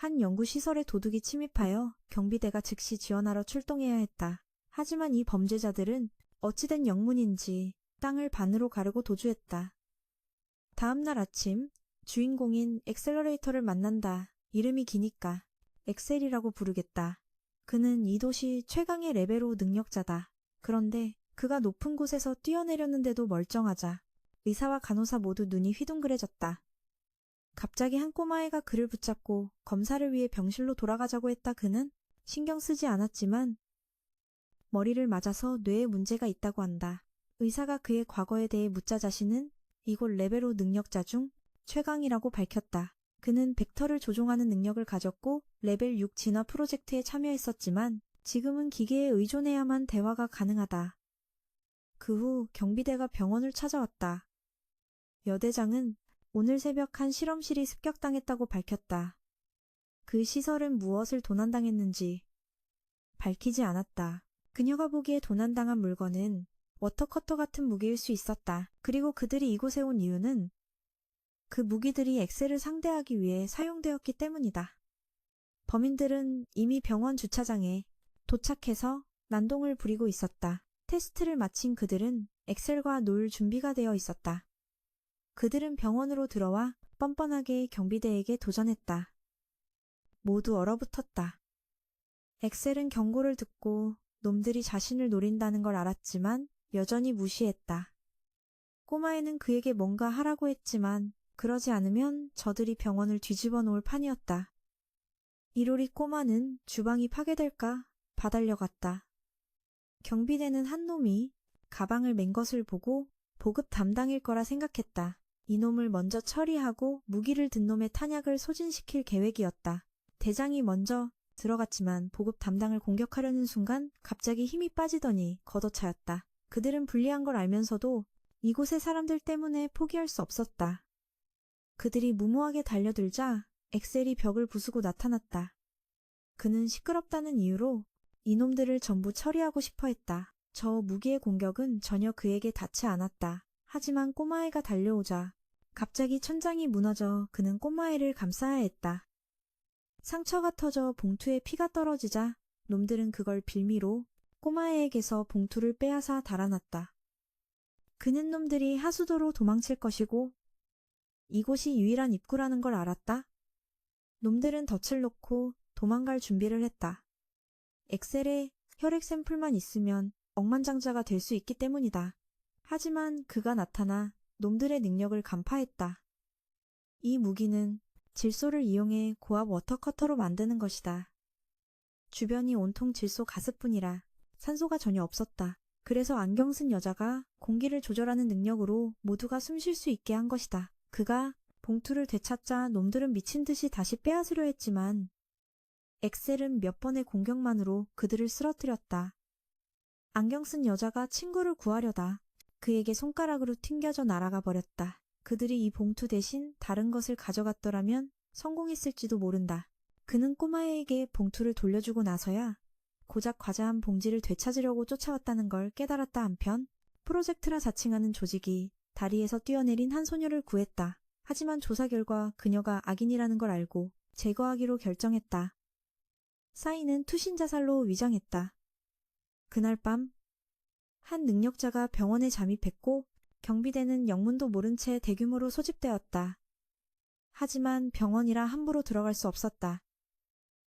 한 연구시설에 도둑이 침입하여 경비대가 즉시 지원하러 출동해야 했다. 하지만 이 범죄자들은 어찌된 영문인지 땅을 반으로 가르고 도주했다. 다음날 아침 주인공인 엑셀러레이터를 만난다. 이름이 기니까 엑셀이라고 부르겠다. 그는 이 도시 최강의 레벨5 능력자다. 그런데 그가 높은 곳에서 뛰어내렸는데도 멀쩡하자 의사와 간호사 모두 눈이 휘둥그레졌다. 갑자기 한 꼬마애가 그를 붙잡고 검사를 위해 병실로 돌아가자고 했다. 그는 신경 쓰지 않았지만 머리를 맞아서 뇌에 문제가 있다고 한다. 의사가 그의 과거에 대해 묻자 자신은 이곳 레벨5 능력자 중 최강이라고 밝혔다. 그는 벡터를 조종하는 능력을 가졌고 레벨 6 진화 프로젝트에 참여했었지만 지금은 기계에 의존해야만 대화가 가능하다. 그 후 경비대가 병원을 찾아왔다. 여대장은 오늘 새벽 한 실험실이 습격당했다고 밝혔다. 그 시설은 무엇을 도난당했는지 밝히지 않았다. 그녀가 보기에 도난당한 물건은 워터커터 같은 무기일 수 있었다. 그리고 그들이 이곳에 온 이유는 그 무기들이 엑셀을 상대하기 위해 사용되었기 때문이다. 범인들은 이미 병원 주차장에 도착해서 난동을 부리고 있었다. 테스트를 마친 그들은 엑셀과 놀 준비가 되어 있었다. 그들은 병원으로 들어와 뻔뻔하게 경비대에게 도전했다. 모두 얼어붙었다. 엑셀은 경고를 듣고 놈들이 자신을 노린다는 걸 알았지만 여전히 무시했다. 꼬마애는 그에게 뭔가 하라고 했지만 그러지 않으면 저들이 병원을 뒤집어 놓을 판이었다. 이로리 꼬마는 주방이 파괴될까 봐 달려갔다. 경비대는 한 놈이 가방을 맨 것을 보고 보급 담당일 거라 생각했다. 이놈을 먼저 처리하고 무기를 든 놈의 탄약을 소진시킬 계획이었다. 대장이 먼저 들어갔지만 보급 담당을 공격하려는 순간 갑자기 힘이 빠지더니 걷어차였다. 그들은 불리한 걸 알면서도 이곳의 사람들 때문에 포기할 수 없었다. 그들이 무모하게 달려들자 엑셀이 벽을 부수고 나타났다. 그는 시끄럽다는 이유로 이놈들을 전부 처리하고 싶어 했다. 저 무기의 공격은 전혀 그에게 닿지 않았다. 하지만 꼬마애가 달려오자 갑자기 천장이 무너져 그는 꼬마애를 감싸야 했다. 상처가 터져 봉투에 피가 떨어지자 놈들은 그걸 빌미로 꼬마애에게서 봉투를 빼앗아 달아났다. 그는 놈들이 하수도로 도망칠 것이고 이곳이 유일한 입구라는 걸 알았다. 놈들은 덫을 놓고 도망갈 준비를 했다. 엑셀에 혈액 샘플만 있으면 억만장자가 될 수 있기 때문이다. 하지만 그가 나타나 놈들의 능력을 간파했다. 이 무기는 질소를 이용해 고압 워터커터로 만드는 것이다. 주변이 온통 질소 가스뿐이라 산소가 전혀 없었다. 그래서 안경 쓴 여자가 공기를 조절하는 능력으로 모두가 숨 쉴 수 있게 한 것이다. 그가 봉투를 되찾자 놈들은 미친 듯이 다시 빼앗으려 했지만 엑셀은 몇 번의 공격만으로 그들을 쓰러뜨렸다. 안경 쓴 여자가 친구를 구하려다 그에게 손가락으로 튕겨져 날아가 버렸다. 그들이 이 봉투 대신 다른 것을 가져갔더라면 성공했을지도 모른다. 그는 꼬마애에게 봉투를 돌려주고 나서야 고작 과자 한 봉지를 되찾으려고 쫓아왔다는 걸 깨달았다. 한편 프로젝트라 자칭하는 조직이 다리에서 뛰어내린 한 소녀를 구했다. 하지만 조사 결과 그녀가 악인이라는 걸 알고 제거하기로 결정했다. 사인은 투신 자살로 위장했다. 그날 밤 한 능력자가 병원에 잠입했고 경비대는 영문도 모른 채 대규모로 소집되었다. 하지만 병원이라 함부로 들어갈 수 없었다.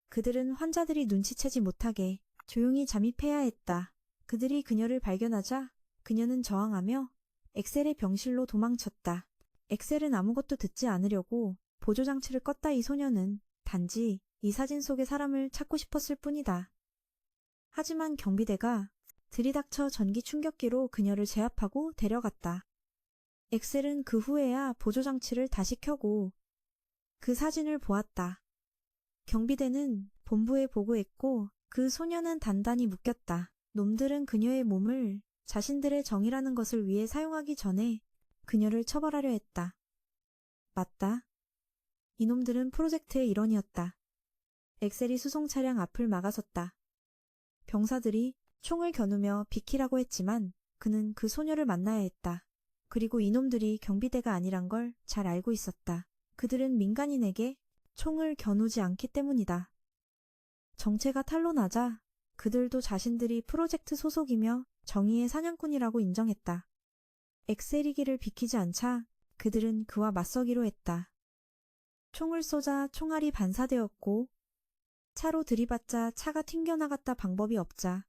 그들은 환자들이 눈치채지 못하게 조용히 잠입해야 했다. 그들이 그녀를 발견하자 그녀는 저항하며 엑셀의 병실로 도망쳤다. 엑셀은 아무것도 듣지 않으려고 보조장치를 껐다. 이 소녀는 단지 이 사진 속의 사람을 찾고 싶었을 뿐이다. 하지만 경비대가 들이닥쳐 전기 충격기로 그녀를 제압하고 데려갔다. 엑셀은 그 후에야 보조장치를 다시 켜고 그 사진을 보았다. 경비대는 본부에 보고했고 그 소녀는 단단히 묶였다. 놈들은 그녀의 몸을 자신들의 정의라는 것을 위해 사용하기 전에 그녀를 처벌하려 했다. 맞다. 이놈들은 프로젝트의 일원이었다. 엑셀이 수송 차량 앞을 막아섰다. 병사들이 총을 겨누며 비키라고 했지만 그는 그 소녀를 만나야 했다. 그리고 이놈들이 경비대가 아니란 걸 잘 알고 있었다. 그들은 민간인에게 총을 겨누지 않기 때문이다. 정체가 탄로나자 그들도 자신들이 프로젝트 소속이며 정의의 사냥꾼이라고 인정했다. 엑셀이기를 비키지 않자 그들은 그와 맞서기로 했다. 총을 쏘자 총알이 반사되었고 차로 들이받자 차가 튕겨나갔다. 방법이 없자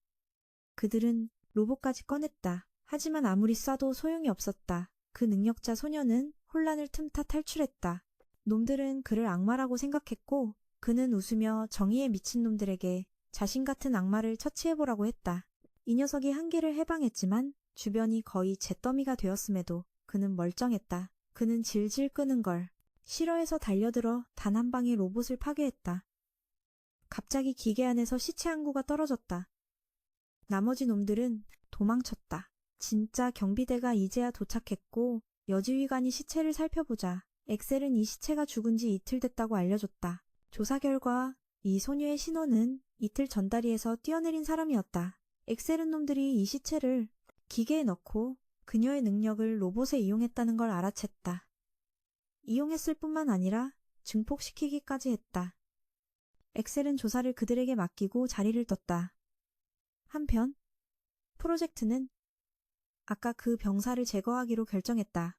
그들은 로봇까지 꺼냈다. 하지만 아무리 쏴도 소용이 없었다. 그 능력자 소녀는 혼란을 틈타 탈출했다. 놈들은 그를 악마라고 생각했고 그는 웃으며 정의에 미친 놈들에게 자신 같은 악마를 처치해보라고 했다. 이 녀석이 한계를 해방했지만 주변이 거의 잿더미가 되었음에도 그는 멀쩡했다. 그는 질질 끄는 걸 싫어해서 달려들어 단 한 방에 로봇을 파괴했다. 갑자기 기계 안에서 시체 한 구가 떨어졌다. 나머지 놈들은 도망쳤다. 진짜 경비대가 이제야 도착했고 여지휘관이 시체를 살펴보자 엑셀은 이 시체가 죽은 지 이틀 됐다고 알려줬다. 조사 결과 이 소녀의 신원은 이틀 전다리에서 뛰어내린 사람이었다. 엑셀은 놈들이 이 시체를 기계에 넣고 그녀의 능력을 로봇에 이용했다는 걸 알아챘다. 이용했을 뿐만 아니라 증폭시키기까지 했다. 엑셀은 조사를 그들에게 맡기고 자리를 떴다. 한편 프로젝트는 아까 그 병사를 제거하기로 결정했다.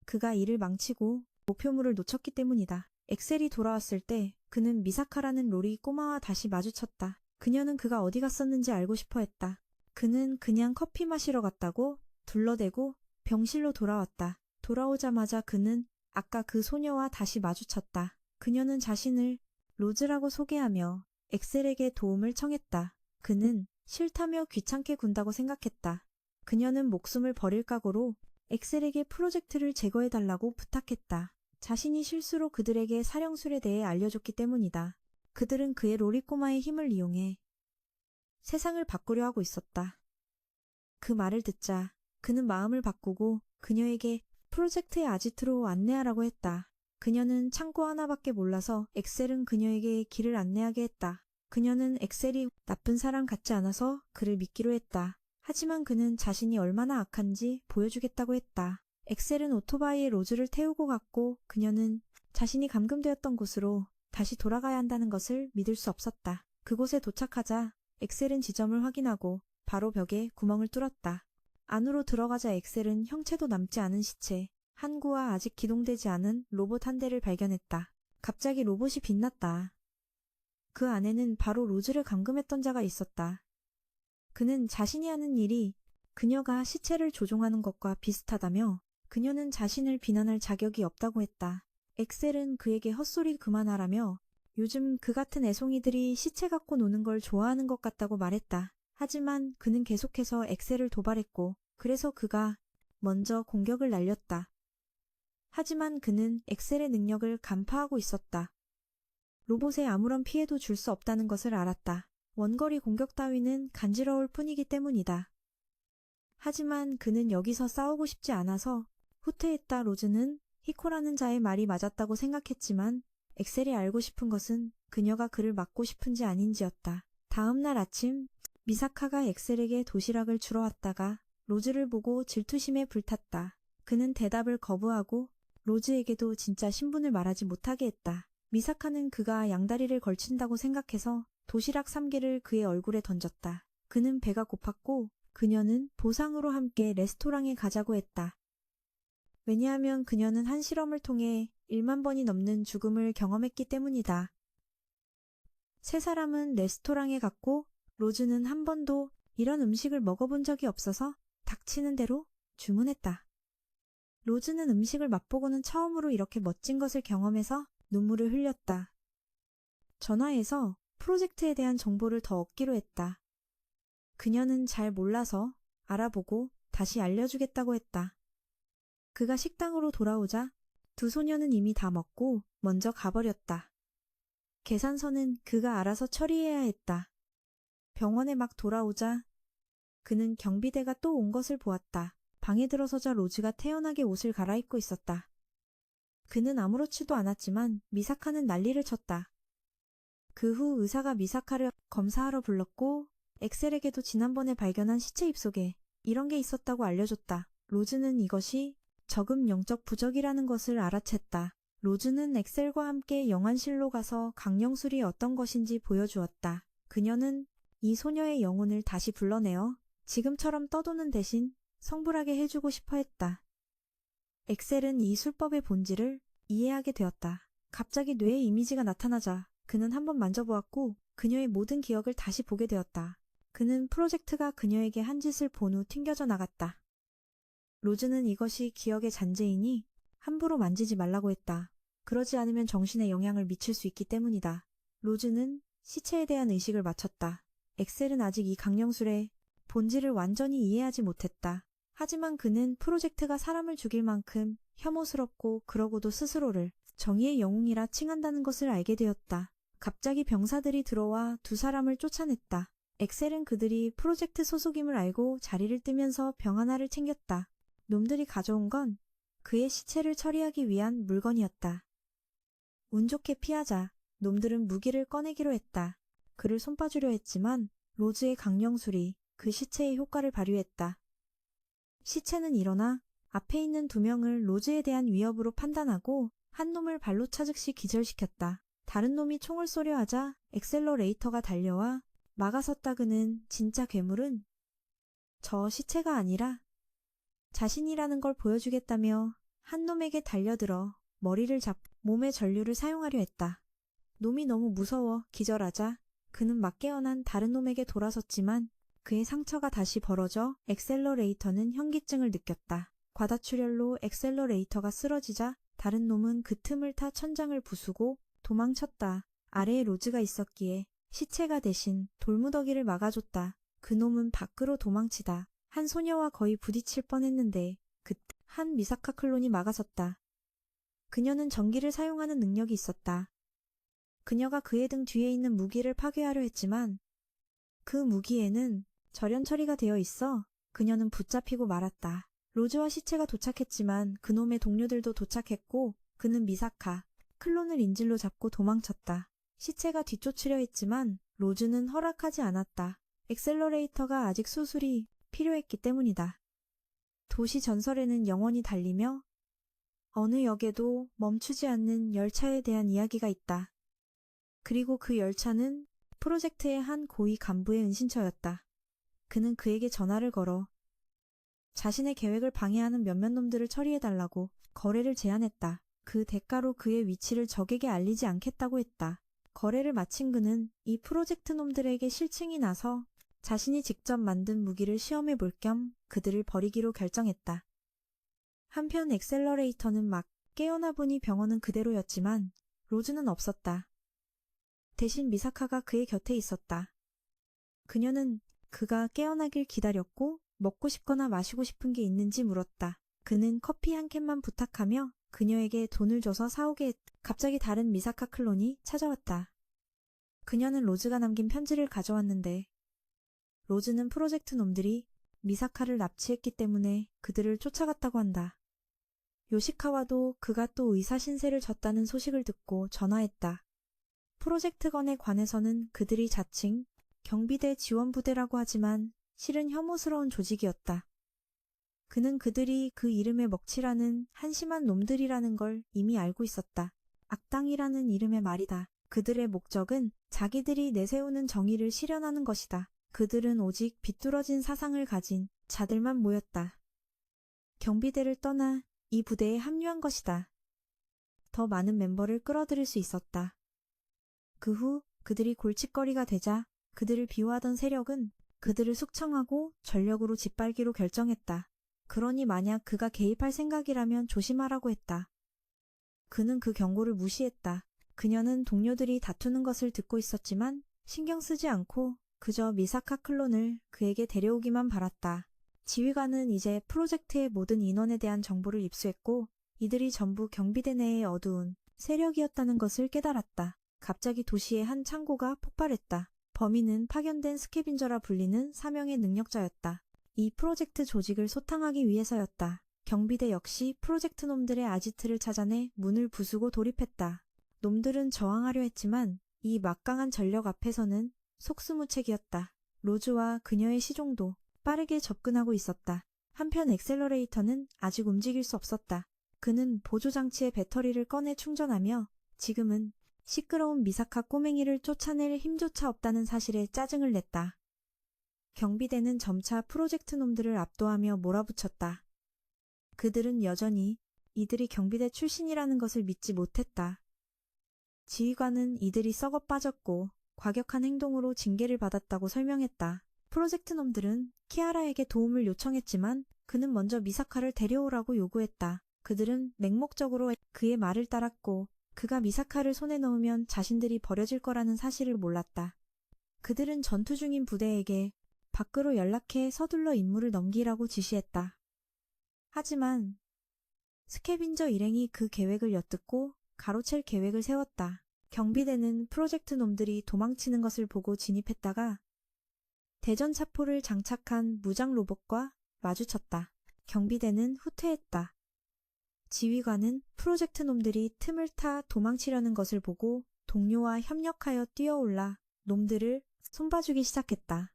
그가 이를 망치고 목표물을 놓쳤기 때문이다. 엑셀이 돌아왔을 때 그는 미사카라는 로리 꼬마와 다시 마주쳤다. 그녀는 그가 어디 갔었는지 알고 싶어 했다. 그는 그냥 커피 마시러 갔다고 둘러대고 병실로 돌아왔다. 돌아오자마자 그는 아까 그 소녀와 다시 마주쳤다. 그녀는 자신을 로즈라고 소개하며 엑셀에게 도움을 청했다. 그는 싫다며 귀찮게 군다고 생각했다. 그녀는 목숨을 버릴 각오로 엑셀에게 프로젝트를 제거해달라고 부탁했다. 자신이 실수로 그들에게 사령술에 대해 알려줬기 때문이다. 그들은 그의 로리 꼬마의 힘을 이용해 세상을 바꾸려 하고 있었다. 그 말을 듣자 그는 마음을 바꾸고 그녀에게 프로젝트의 아지트로 안내하라고 했다. 그녀는 창고 하나밖에 몰라서 엑셀은 그녀에게 길을 안내하게 했다. 그녀는 엑셀이 나쁜 사람 같지 않아서 그를 믿기로 했다. 하지만 그는 자신이 얼마나 악한지 보여주겠다고 했다. 엑셀은 오토바이에 로즈를 태우고 갔고 그녀는 자신이 감금되었던 곳으로 다시 돌아가야 한다는 것을 믿을 수 없었다. 그곳에 도착하자 엑셀은 지점을 확인하고 바로 벽에 구멍을 뚫었다. 안으로 들어가자 엑셀은 형체도 남지 않은 시체, 한 구와 아직 기동되지 않은 로봇 한 대를 발견했다. 갑자기 로봇이 빛났다. 그 안에는 바로 로즈를 감금했던 자가 있었다. 그는 자신이 하는 일이 그녀가 시체를 조종하는 것과 비슷하다며 그녀는 자신을 비난할 자격이 없다고 했다. 엑셀은 그에게 헛소리 그만하라며 요즘 그 같은 애송이들이 시체 갖고 노는 걸 좋아하는 것 같다고 말했다. 하지만 그는 계속해서 엑셀을 도발했고 그래서 그가 먼저 공격을 날렸다. 하지만 그는 엑셀의 능력을 간파하고 있었다. 로봇에 아무런 피해도 줄 수 없다는 것을 알았다. 원거리 공격 따위는 간지러울 뿐이기 때문이다. 하지만 그는 여기서 싸우고 싶지 않아서 후퇴했다. 로즈는 히코라는 자의 말이 맞았다고 생각했지만 엑셀이 알고 싶은 것은 그녀가 그를 막고 싶은지 아닌지였다. 다음 날 아침 미사카가 엑셀에게 도시락을 주러 왔다가 로즈를 보고 질투심에 불탔다. 그는 대답을 거부하고 로즈에게도 진짜 신분을 말하지 못하게 했다. 미사카는 그가 양다리를 걸친다고 생각해서 도시락 3개를 그의 얼굴에 던졌다. 그는 배가 고팠고 그녀는 보상으로 함께 레스토랑에 가자고 했다. 왜냐하면 그녀는 한 실험을 통해 1만 번이 넘는 죽음을 경험했기 때문이다. 세 사람은 레스토랑에 갔고 로즈는 한 번도 이런 음식을 먹어본 적이 없어서 닥치는 대로 주문했다. 로즈는 음식을 맛보고는 처음으로 이렇게 멋진 것을 경험해서 눈물을 흘렸다. 전화해서 프로젝트에 대한 정보를 더 얻기로 했다. 그녀는 잘 몰라서 알아보고 다시 알려주겠다고 했다. 그가 식당으로 돌아오자 두 소녀는 이미 다 먹고 먼저 가버렸다. 계산서는 그가 알아서 처리해야 했다. 병원에 막 돌아오자 그는 경비대가 또 온 것을 보았다. 방에 들어서자 로즈가 태연하게 옷을 갈아입고 있었다. 그는 아무렇지도 않았지만 미사카는 난리를 쳤다. 그 후 의사가 미사카를 검사하러 불렀고 엑셀에게도 지난번에 발견한 시체 입속에 이런 게 있었다고 알려줬다. 로즈는 이것이 저급 영적 부적이라는 것을 알아챘다. 로즈는 엑셀과 함께 영안실로 가서 강령술이 어떤 것인지 보여주었다. 그녀는 이 소녀의 영혼을 다시 불러내어 지금처럼 떠도는 대신 성불하게 해주고 싶어 했다. 엑셀은 이 술법의 본질을 이해하게 되었다. 갑자기 뇌에 이미지가 나타나자 그는 한번 만져보았고 그녀의 모든 기억을 다시 보게 되었다. 그는 프로젝트가 그녀에게 한 짓을 본 후 튕겨져 나갔다. 로즈는 이것이 기억의 잔재이니 함부로 만지지 말라고 했다. 그러지 않으면 정신에 영향을 미칠 수 있기 때문이다. 로즈는 시체에 대한 의식을 맞췄다. 엑셀은 아직 이 강령술의 본질을 완전히 이해하지 못했다. 하지만 그는 프로젝트가 사람을 죽일 만큼 혐오스럽고 그러고도 스스로를 정의의 영웅이라 칭한다는 것을 알게 되었다. 갑자기 병사들이 들어와 두 사람을 쫓아냈다. 엑셀은 그들이 프로젝트 소속임을 알고 자리를 뜨면서 병 하나를 챙겼다. 놈들이 가져온 건 그의 시체를 처리하기 위한 물건이었다. 운 좋게 피하자 놈들은 무기를 꺼내기로 했다. 그를 손봐주려 했지만 로즈의 강령술이 그 시체의 효과를 발휘했다. 시체는 일어나 앞에 있는 두 명을 로즈에 대한 위협으로 판단하고 한 놈을 발로 차즉시 기절시켰다. 다른 놈이 총을 쏘려 하자 엑셀러레이터가 달려와 막아섰다. 그는 진짜 괴물은 저 시체가 아니라 자신이라는 걸 보여주겠다며 한 놈에게 달려들어 머리를 잡고 몸의 전류를 사용하려 했다. 놈이 너무 무서워 기절하자 그는 막 깨어난 다른 놈에게 돌아섰지만 그의 상처가 다시 벌어져 엑셀러레이터는 현기증을 느꼈다. 과다출혈로 엑셀러레이터가 쓰러지자 다른 놈은 그 틈을 타 천장을 부수고 도망쳤다. 아래에 로즈가 있었기에 시체가 대신 돌무더기를 막아줬다. 그 놈은 밖으로 도망치다 한 소녀와 거의 부딪힐 뻔했는데 그때 한 미사카 클론이 막아섰다. 그녀는 전기를 사용하는 능력이 있었다. 그녀가 그의 등 뒤에 있는 무기를 파괴하려 했지만 그 무기에는 절연 처리가 되어 있어 그녀는 붙잡히고 말았다. 로즈와 시체가 도착했지만 그놈의 동료들도 도착했고 그는 미사카 클론을 인질로 잡고 도망쳤다. 시체가 뒤쫓으려 했지만 로즈는 허락하지 않았다. 엑셀러레이터가 아직 수술이 필요했기 때문이다. 도시 전설에는 영원히 달리며 어느 역에도 멈추지 않는 열차에 대한 이야기가 있다. 그리고 그 열차는 프로젝트의 한 고위 간부의 은신처였다. 그는 그에게 전화를 걸어 자신의 계획을 방해하는 몇몇 놈들을 처리해달라고 거래를 제안했다. 그 대가로 그의 위치를 적에게 알리지 않겠다고 했다. 거래를 마친 그는 이 프로젝트 놈들에게 실증이 나서 자신이 직접 만든 무기를 시험해 볼 겸 그들을 버리기로 결정했다. 한편 엑셀러레이터는 막 깨어나 보니 병원은 그대로였지만 로즈는 없었다. 대신 미사카가 그의 곁에 있었다. 그녀는 그가 깨어나길 기다렸고 먹고 싶거나 마시고 싶은 게 있는지 물었다. 그는 커피 한 캔만 부탁하며 그녀에게 돈을 줘서 사오게 했다. 갑자기 다른 미사카 클론이 찾아왔다. 그녀는 로즈가 남긴 편지를 가져왔는데 로즈는 프로젝트 놈들이 미사카를 납치했기 때문에 그들을 쫓아갔다고 한다. 요시카와도 그가 또 의사 신세를 졌다는 소식을 듣고 전화했다. 프로젝트건에 관해서는 그들이 자칭 경비대 지원부대라고 하지만 실은 혐오스러운 조직이었다. 그는 그들이 그 이름에 먹칠하는 한심한 놈들이라는 걸 이미 알고 있었다. 악당이라는 이름의 말이다. 그들의 목적은 자기들이 내세우는 정의를 실현하는 것이다. 그들은 오직 비뚤어진 사상을 가진 자들만 모였다. 경비대를 떠나 이 부대에 합류한 것이다. 더 많은 멤버를 끌어들일 수 있었다. 그 후 그들이 골칫거리가 되자 그들을 비호하던 세력은 그들을 숙청하고 전력으로 짓밟기로 결정했다. 그러니 만약 그가 개입할 생각이라면 조심하라고 했다. 그는 그 경고를 무시했다. 그녀는 동료들이 다투는 것을 듣고 있었지만 신경 쓰지 않고 그저 미사카 클론을 그에게 데려오기만 바랐다. 지휘관은 이제 프로젝트의 모든 인원에 대한 정보를 입수했고 이들이 전부 경비대 내의 어두운 세력이었다는 것을 깨달았다. 갑자기 도시의 한 창고가 폭발했다. 범인은 파견된 스캐빈저라 불리는 사명의 능력자였다. 이 프로젝트 조직을 소탕하기 위해서였다. 경비대 역시 프로젝트 놈들의 아지트를 찾아내 문을 부수고 돌입했다. 놈들은 저항하려 했지만 이 막강한 전력 앞에서는 속수무책이었다. 로즈와 그녀의 시종도 빠르게 접근하고 있었다. 한편 엑셀러레이터는 아직 움직일 수 없었다. 그는 보조장치의 배터리를 꺼내 충전하며 지금은 시끄러운 미사카 꼬맹이를 쫓아낼 힘조차 없다는 사실에 짜증을 냈다. 경비대는 점차 프로젝트 놈들을 압도하며 몰아붙였다. 그들은 여전히 이들이 경비대 출신이라는 것을 믿지 못했다. 지휘관은 이들이 썩어 빠졌고 과격한 행동으로 징계를 받았다고 설명했다. 프로젝트 놈들은 키아라에게 도움을 요청했지만 그는 먼저 미사카를 데려오라고 요구했다. 그들은 맹목적으로 그의 말을 따랐고 그가 미사카를 손에 넣으면 자신들이 버려질 거라는 사실을 몰랐다. 그들은 전투 중인 부대에게 밖으로 연락해 서둘러 임무를 넘기라고 지시했다. 하지만 스캐빈저 일행이 그 계획을 엿듣고 가로챌 계획을 세웠다. 경비대는 프로젝트 놈들이 도망치는 것을 보고 진입했다가 대전차포를 장착한 무장 로봇과 마주쳤다. 경비대는 후퇴했다. 지휘관은 프로젝트 놈들이 틈을 타 도망치려는 것을 보고 동료와 협력하여 뛰어올라 놈들을 손봐주기 시작했다.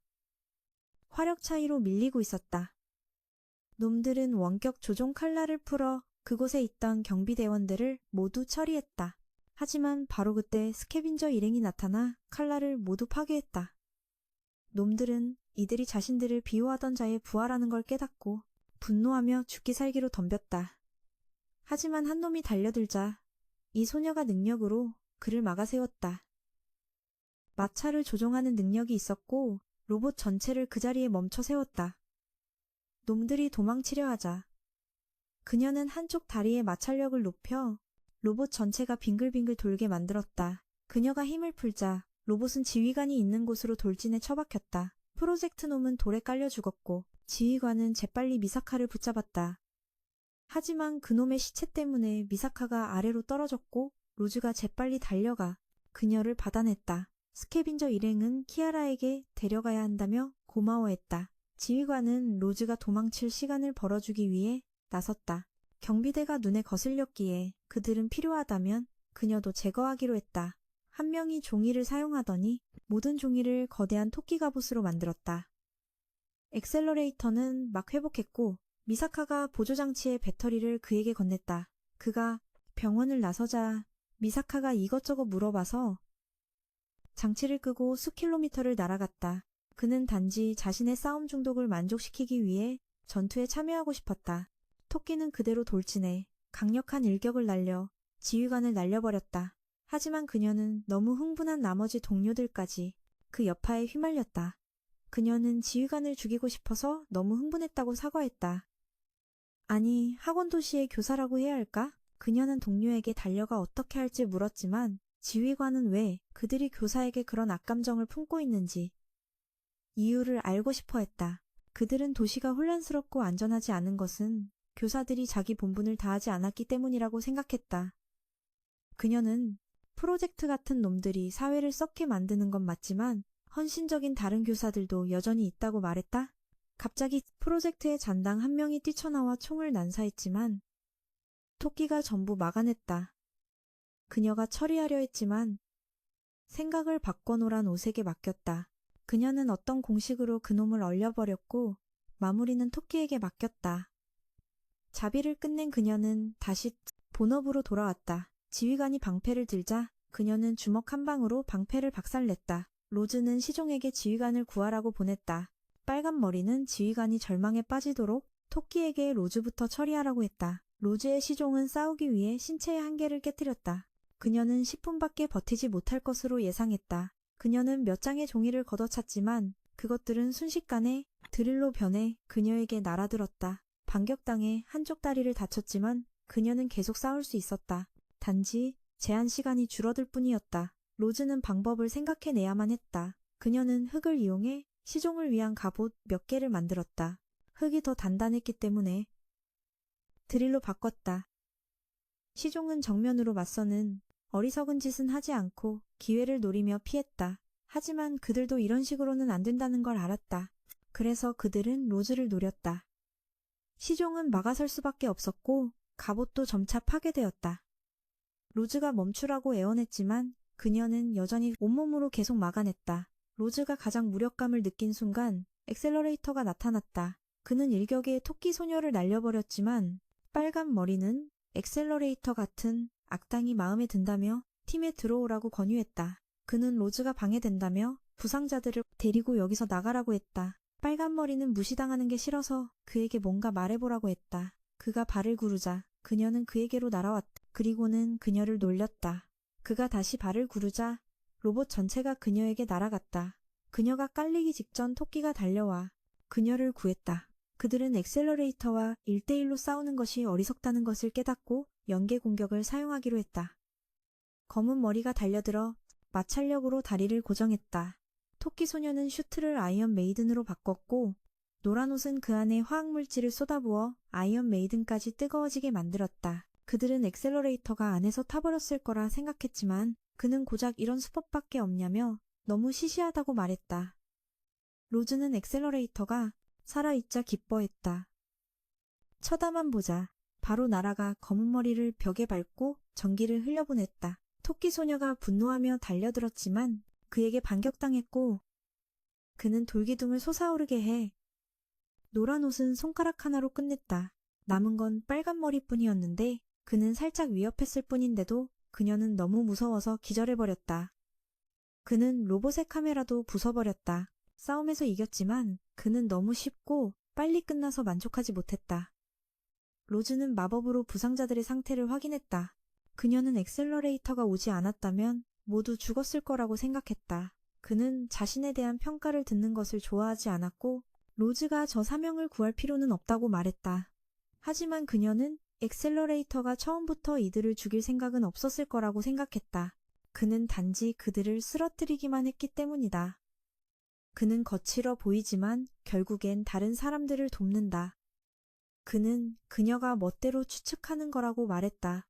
화력 차이로 밀리고 있었다. 놈들은 원격 조종 칼날을 풀어 그곳에 있던 경비대원들을 모두 처리했다. 하지만 바로 그때 스캐빈저 일행이 나타나 칼날을 모두 파괴했다. 놈들은 이들이 자신들을 비호하던 자의 부하라는 걸 깨닫고 분노하며 죽기 살기로 덤볐다. 하지만 한 놈이 달려들자 이 소녀가 능력으로 그를 막아세웠다. 마차를 조종하는 능력이 있었고 로봇 전체를 그 자리에 멈춰 세웠다. 놈들이 도망치려 하자 그녀는 한쪽 다리의 마찰력을 높여 로봇 전체가 빙글빙글 돌게 만들었다. 그녀가 힘을 풀자 로봇은 지휘관이 있는 곳으로 돌진해 처박혔다. 프로젝트 놈은 돌에 깔려 죽었고 지휘관은 재빨리 미사카를 붙잡았다. 하지만 그놈의 시체 때문에 미사카가 아래로 떨어졌고 로즈가 재빨리 달려가 그녀를 받아냈다. 스캐빈저 일행은 키아라에게 데려가야 한다며 고마워했다. 지휘관은 로즈가 도망칠 시간을 벌어주기 위해 나섰다. 경비대가 눈에 거슬렸기에 그들은 필요하다면 그녀도 제거하기로 했다. 한 명이 종이를 사용하더니 모든 종이를 거대한 토끼 갑옷으로 만들었다. 엑셀러레이터는 막 회복했고 미사카가 보조장치의 배터리를 그에게 건넸다. 그가 병원을 나서자 미사카가 이것저것 물어봐서 장치를 끄고 수킬로미터를 날아갔다. 그는 단지 자신의 싸움 중독을 만족시키기 위해 전투에 참여하고 싶었다. 토끼는 그대로 돌진해 강력한 일격을 날려 지휘관을 날려버렸다. 하지만 그녀는 너무 흥분한 나머지 동료들까지 그 여파에 휘말렸다. 그녀는 지휘관을 죽이고 싶어서 너무 흥분했다고 사과했다. 아니, 학원 도시의 교사라고 해야 할까? 그녀는 동료에게 달려가 어떻게 할지 물었지만 지휘관은 왜 그들이 교사에게 그런 악감정을 품고 있는지 이유를 알고 싶어 했다. 그들은 도시가 혼란스럽고 안전하지 않은 것은 교사들이 자기 본분을 다하지 않았기 때문이라고 생각했다. 그녀는 프로젝트 같은 놈들이 사회를 썩게 만드는 건 맞지만 헌신적인 다른 교사들도 여전히 있다고 말했다. 갑자기 프로젝트의 잔당 한 명이 뛰쳐나와 총을 난사했지만 토끼가 전부 막아냈다. 그녀가 처리하려 했지만 생각을 바꿔놓으란 오색에 맡겼다. 그녀는 어떤 공식으로 그놈을 얼려버렸고 마무리는 토끼에게 맡겼다. 자비를 끝낸 그녀는 다시 본업으로 돌아왔다. 지휘관이 방패를 들자 그녀는 주먹 한 방으로 방패를 박살냈다. 로즈는 시종에게 지휘관을 구하라고 보냈다. 빨간 머리는 지휘관이 절망에 빠지도록 토끼에게 로즈부터 처리하라고 했다. 로즈의 시종은 싸우기 위해 신체의 한계를 깨뜨렸다. 그녀는 10분밖에 버티지 못할 것으로 예상했다. 그녀는 몇 장의 종이를 걷어찼지만 그것들은 순식간에 드릴로 변해 그녀에게 날아들었다. 반격당해 한쪽 다리를 다쳤지만 그녀는 계속 싸울 수 있었다. 단지 제한 시간이 줄어들 뿐이었다. 로즈는 방법을 생각해내야만 했다. 그녀는 흙을 이용해 시종을 위한 갑옷 몇 개를 만들었다. 흙이 더 단단했기 때문에 드릴로 바꿨다. 시종은 정면으로 맞서는 어리석은 짓은 하지 않고 기회를 노리며 피했다. 하지만 그들도 이런 식으로는 안 된다는 걸 알았다. 그래서 그들은 로즈를 노렸다. 시종은 막아설 수밖에 없었고 갑옷도 점차 파괴되었다. 로즈가 멈추라고 애원했지만 그녀는 여전히 온몸으로 계속 막아냈다. 로즈가 가장 무력감을 느낀 순간 엑셀러레이터가 나타났다. 그는 일격에 토끼 소녀를 날려버렸지만 빨간 머리는 엑셀러레이터 같은 악당이 마음에 든다며 팀에 들어오라고 권유했다. 그는 로즈가 방해된다며 부상자들을 데리고 여기서 나가라고 했다. 빨간머리는 무시당하는 게 싫어서 그에게 뭔가 말해보라고 했다. 그가 발을 구르자 그녀는 그에게로 날아왔다. 그리고는 그녀를 놀렸다. 그가 다시 발을 구르자 로봇 전체가 그녀에게 날아갔다. 그녀가 깔리기 직전 토끼가 달려와 그녀를 구했다. 그들은 엑셀러레이터와 1대1로 싸우는 것이 어리석다는 것을 깨닫고 연계 공격을 사용하기로 했다. 검은 머리가 달려들어 마찰력으로 다리를 고정했다. 토끼 소녀는 슈트를 아이언 메이든으로 바꿨고 노란 옷은 그 안에 화학물질을 쏟아부어 아이언 메이든까지 뜨거워지게 만들었다. 그들은 엑셀러레이터가 안에서 타버렸을 거라 생각했지만 그는 고작 이런 수법밖에 없냐며 너무 시시하다고 말했다. 로즈는 엑셀러레이터가 살아있자 기뻐했다. 쳐다만 보자 바로 날아가 검은 머리를 벽에 밟고 전기를 흘려보냈다. 토끼 소녀가 분노하며 달려들었지만 그에게 반격당했고 그는 돌기둥을 솟아오르게 해 노란 옷은 손가락 하나로 끝냈다. 남은 건 빨간 머리뿐이었는데 그는 살짝 위협했을 뿐인데도 그녀는 너무 무서워서 기절해버렸다. 그는 로봇의 카메라도 부숴버렸다. 싸움에서 이겼지만 그는 너무 쉽고 빨리 끝나서 만족하지 못했다. 로즈는 마법으로 부상자들의 상태를 확인했다. 그녀는 엑셀러레이터가 오지 않았다면 모두 죽었을 거라고 생각했다. 그는 자신에 대한 평가를 듣는 것을 좋아하지 않았고 로즈가 저 사명을 구할 필요는 없다고 말했다. 하지만 그녀는 엑셀러레이터가 처음부터 이들을 죽일 생각은 없었을 거라고 생각했다. 그는 단지 그들을 쓰러뜨리기만 했기 때문이다. 그는 거칠어 보이지만 결국엔 다른 사람들을 돕는다. 그는 그녀가 멋대로 추측하는 거라고 말했다.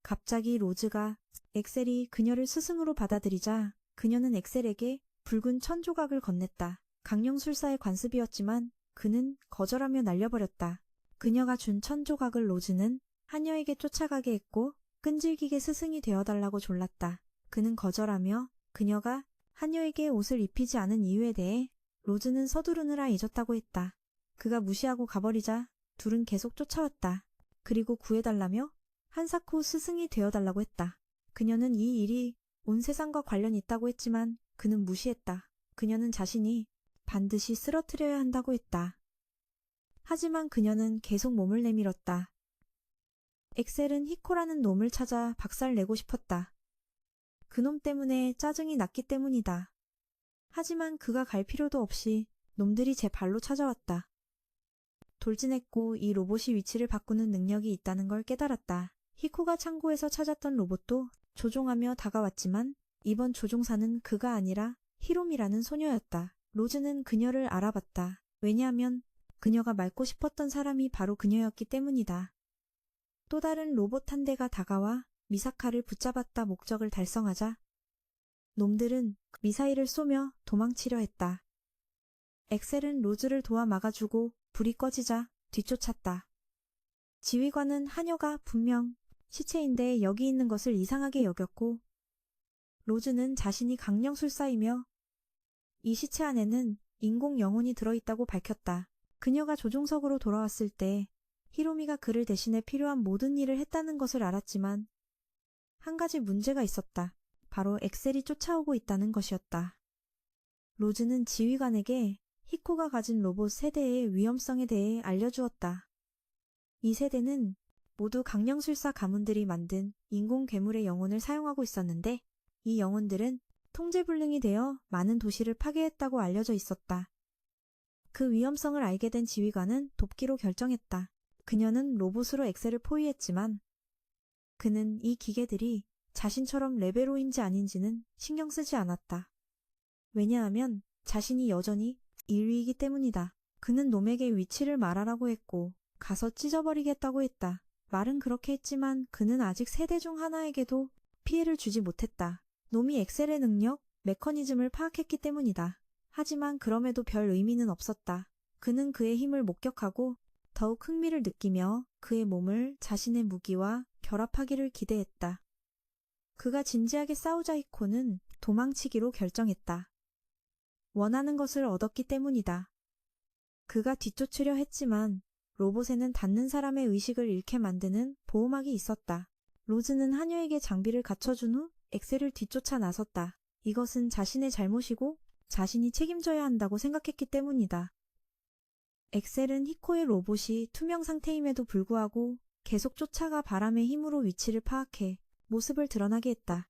갑자기 로즈가 엑셀이 그녀를 스승으로 받아들이자 그녀는 엑셀에게 붉은 천조각을 건넸다. 강령술사의 관습이었지만 그는 거절하며 날려버렸다. 그녀가 준 천조각을 로즈는 하녀에게 쫓아가게 했고 끈질기게 스승이 되어달라고 졸랐다. 그는 거절하며 그녀가 하녀에게 옷을 입히지 않은 이유에 대해 로즈는 서두르느라 잊었다고 했다. 그가 무시하고 가버리자 둘은 계속 쫓아왔다. 그리고 구해달라며 한사코 스승이 되어달라고 했다. 그녀는 이 일이 온 세상과 관련이 있다고 했지만 그는 무시했다. 그녀는 자신이 반드시 쓰러뜨려야 한다고 했다. 하지만 그녀는 계속 몸을 내밀었다. 엑셀은 히코라는 놈을 찾아 박살내고 싶었다. 그놈 때문에 짜증이 났기 때문이다. 하지만 그가 갈 필요도 없이 놈들이 제 발로 찾아왔다. 돌진했고 이 로봇이 위치를 바꾸는 능력이 있다는 걸 깨달았다. 히코가 창고에서 찾았던 로봇도 조종하며 다가왔지만 이번 조종사는 그가 아니라 히롬이라는 소녀였다. 로즈는 그녀를 알아봤다. 왜냐하면 그녀가 밟고 싶었던 사람이 바로 그녀였기 때문이다. 또 다른 로봇 한 대가 다가와 미사카를 붙잡았다. 목적을 달성하자 놈들은 미사일을 쏘며 도망치려 했다. 엑셀은 로즈를 도와 막아주고 불이 꺼지자 뒤쫓았다. 지휘관은 하녀가 분명 시체인데 여기 있는 것을 이상하게 여겼고 로즈는 자신이 강령술사이며 이 시체 안에는 인공 영혼이 들어있다고 밝혔다. 그녀가 조종석으로 돌아왔을 때 히로미가 그를 대신해 필요한 모든 일을 했다는 것을 알았지만 한 가지 문제가 있었다. 바로 엑셀이 쫓아오고 있다는 것이었다. 로즈는 지휘관에게 히코가 가진 로봇 세대의 위험성에 대해 알려주었다. 이 세대는 모두 강령술사 가문들이 만든 인공 괴물의 영혼을 사용하고 있었는데 이 영혼들은 통제불능이 되어 많은 도시를 파괴했다고 알려져 있었다. 그 위험성을 알게 된 지휘관은 돕기로 결정했다. 그녀는 로봇으로 엑셀을 포위했지만 그는 이 기계들이 자신처럼 레벨5인지 아닌지는 신경 쓰지 않았다. 왜냐하면 자신이 여전히 1위이기 때문이다. 그는 놈에게 위치를 말하라고 했고 가서 찢어버리겠다고 했다. 말은 그렇게 했지만 그는 아직 세대 중 하나에게도 피해를 주지 못했다. 놈이 엑셀의 능력, 메커니즘을 파악했기 때문이다. 하지만 그럼에도 별 의미는 없었다. 그는 그의 힘을 목격하고 더욱 흥미를 느끼며 그의 몸을 자신의 무기와 결합하기를 기대했다. 그가 진지하게 싸우자 히코는 도망치기로 결정했다. 원하는 것을 얻었기 때문이다. 그가 뒤쫓으려 했지만 로봇에는 닿는 사람의 의식을 잃게 만드는 보호막이 있었다. 로즈는 하녀에게 장비를 갖춰준 후 엑셀을 뒤쫓아 나섰다. 이것은 자신의 잘못이고 자신이 책임져야 한다고 생각했기 때문이다. 엑셀은 히코의 로봇이 투명 상태임에도 불구하고 계속 쫓아가 바람의 힘으로 위치를 파악해 모습을 드러나게 했다.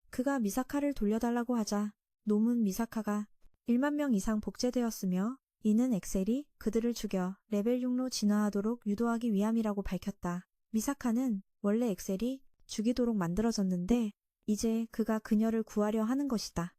그가 미사카를 돌려달라고 하자 놈은 미사카가 1만 명 이상 복제되었으며 이는 엑셀이 그들을 죽여 레벨 6로 진화하도록 유도하기 위함이라고 밝혔다. 미사카는 원래 엑셀이 죽이도록 만들어졌는데 이제 그가 그녀를 구하려 하는 것이다.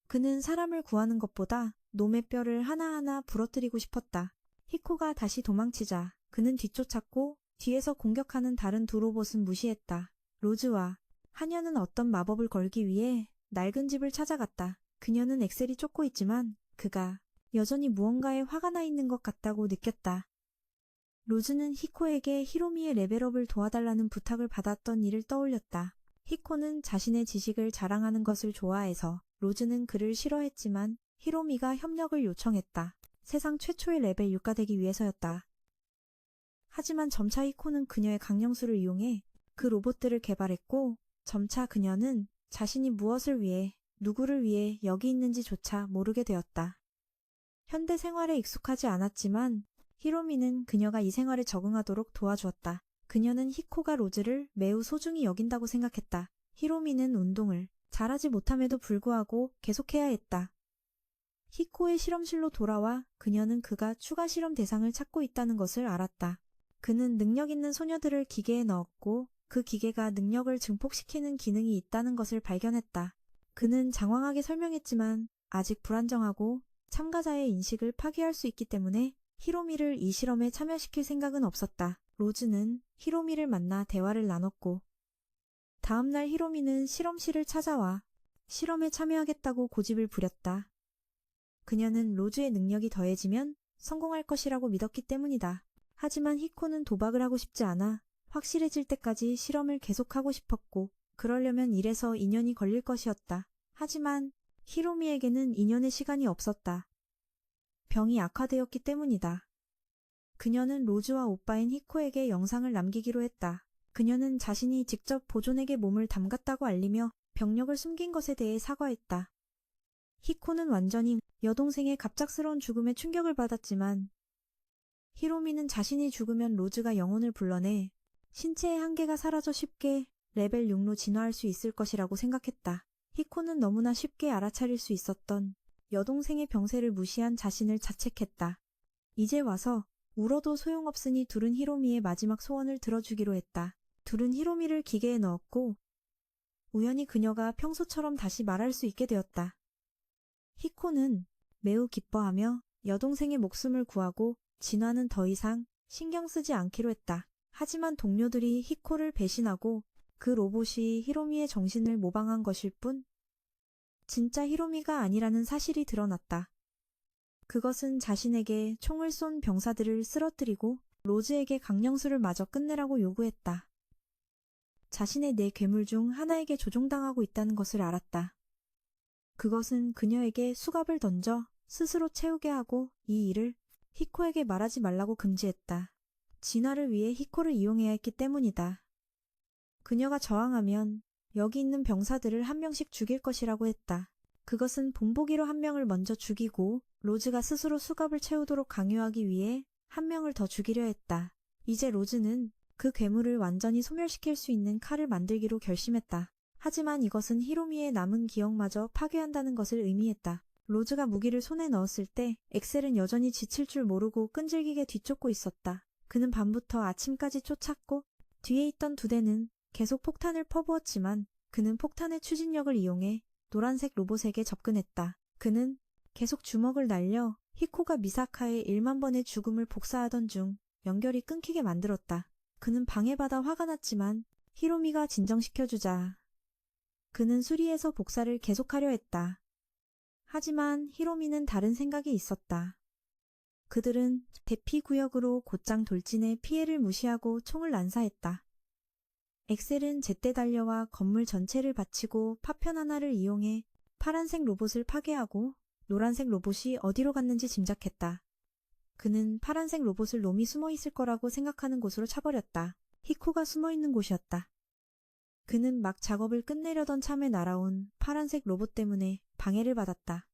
그는 사람을 구하는 것보다 놈의 뼈를 하나하나 부러뜨리고 싶었다. 히코가 다시 도망치자 그는 뒤쫓았고 뒤에서 공격하는 다른 두 로봇은 무시했다. 로즈와 하녀는 어떤 마법을 걸기 위해 낡은 집을 찾아갔다. 그녀는 엑셀이 쫓고 있지만 그가 여전히 무언가에 화가 나 있는 것 같다고 느꼈다. 로즈는 히코에게 히로미의 레벨업을 도와달라는 부탁을 받았던 일을 떠올렸다. 히코는 자신의 지식을 자랑하는 것을 좋아해서 로즈는 그를 싫어했지만 히로미가 협력을 요청했다. 세상 최초의 레벨 6가 되기 위해서였다. 하지만 점차 히코는 그녀의 강령술을 이용해 그 로봇들을 개발했고 점차 그녀는 자신이 무엇을 위해 누구를 위해 여기 있는지조차 모르게 되었다. 현대 생활에 익숙하지 않았지만 히로미는 그녀가 이 생활에 적응하도록 도와주었다. 그녀는 히코가 로즈를 매우 소중히 여긴다고 생각했다. 히로미는 운동을 잘하지 못함에도 불구하고 계속해야 했다. 히코의 실험실로 돌아와 그녀는 그가 추가 실험 대상을 찾고 있다는 것을 알았다. 그는 능력 있는 소녀들을 기계에 넣었고 그 기계가 능력을 증폭시키는 기능이 있다는 것을 발견했다. 그는 장황하게 설명했지만 아직 불안정하고 참가자의 인식을 파괴할 수 있기 때문에 히로미를 이 실험에 참여시킬 생각은 없었다. 로즈는 히로미를 만나 대화를 나눴고 다음날 히로미는 실험실을 찾아와 실험에 참여하겠다고 고집을 부렸다. 그녀는 로즈의 능력이 더해지면 성공할 것이라고 믿었기 때문이다. 하지만 히코는 도박을 하고 싶지 않아 확실해질 때까지 실험을 계속하고 싶었고 그러려면 1에서 2년이 걸릴 것이었다. 하지만 히로미에게는 2년의 시간이 없었다. 병이 악화되었기 때문이다. 그녀는 로즈와 오빠인 히코에게 영상을 남기기로 했다. 그녀는 자신이 직접 보존에게 몸을 담갔다고 알리며 병력을 숨긴 것에 대해 사과했다. 히코는 완전히 여동생의 갑작스러운 죽음에 충격을 받았지만 히로미는 자신이 죽으면 로즈가 영혼을 불러내 신체의 한계가 사라져 쉽게 레벨 6로 진화할 수 있을 것이라고 생각했다. 히코는 너무나 쉽게 알아차릴 수 있었던 여동생의 병세를 무시한 자신을 자책했다. 이제 와서 울어도 소용없으니 둘은 히로미의 마지막 소원을 들어주기로 했다. 둘은 히로미를 기계에 넣었고 우연히 그녀가 평소처럼 다시 말할 수 있게 되었다. 히코는 매우 기뻐하며 여동생의 목숨을 구하고 진화는 더 이상 신경 쓰지 않기로 했다. 하지만 동료들이 히코를 배신하고 그 로봇이 히로미의 정신을 모방한 것일 뿐 진짜 히로미가 아니라는 사실이 드러났다. 그것은 자신에게 총을 쏜 병사들을 쓰러뜨리고 로즈에게 강령술을 마저 끝내라고 요구했다. 자신의 네 괴물 중 하나에게 조종당하고 있다는 것을 알았다. 그것은 그녀에게 수갑을 던져 스스로 채우게 하고 이 일을 히코에게 말하지 말라고 금지했다. 진화를 위해 히코를 이용해야 했기 때문이다. 그녀가 저항하면 여기 있는 병사들을 한 명씩 죽일 것이라고 했다. 그것은 본보기로 한 명을 먼저 죽이고 로즈가 스스로 수갑을 채우도록 강요하기 위해 한 명을 더 죽이려 했다. 이제 로즈는 그 괴물을 완전히 소멸시킬 수 있는 칼을 만들기로 결심했다. 하지만 이것은 히로미의 남은 기억마저 파괴한다는 것을 의미했다. 로즈가 무기를 손에 넣었을 때 엑셀은 여전히 지칠 줄 모르고 끈질기게 뒤쫓고 있었다. 그는 밤부터 아침까지 쫓았고 뒤에 있던 두 대는 계속 폭탄을 퍼부었지만 그는 폭탄의 추진력을 이용해 노란색 로봇에게 접근했다. 그는 계속 주먹을 날려 히코가 미사카의 1만 번의 죽음을 복사하던 중 연결이 끊기게 만들었다. 그는 방해받아 화가 났지만 히로미가 진정시켜주자 그는 수리해서 복사를 계속하려 했다. 하지만 히로미는 다른 생각이 있었다. 그들은 대피구역으로 곧장 돌진해 피해를 무시하고 총을 난사했다. 엑셀은 제때 달려와 건물 전체를 바치고 파편 하나를 이용해 파란색 로봇을 파괴하고 노란색 로봇이 어디로 갔는지 짐작했다. 그는 파란색 로봇을 놈이 숨어 있을 거라고 생각하는 곳으로 차버렸다. 히코가 숨어 있는 곳이었다. 그는 막 작업을 끝내려던 참에 날아온 파란색 로봇 때문에 방해를 받았다.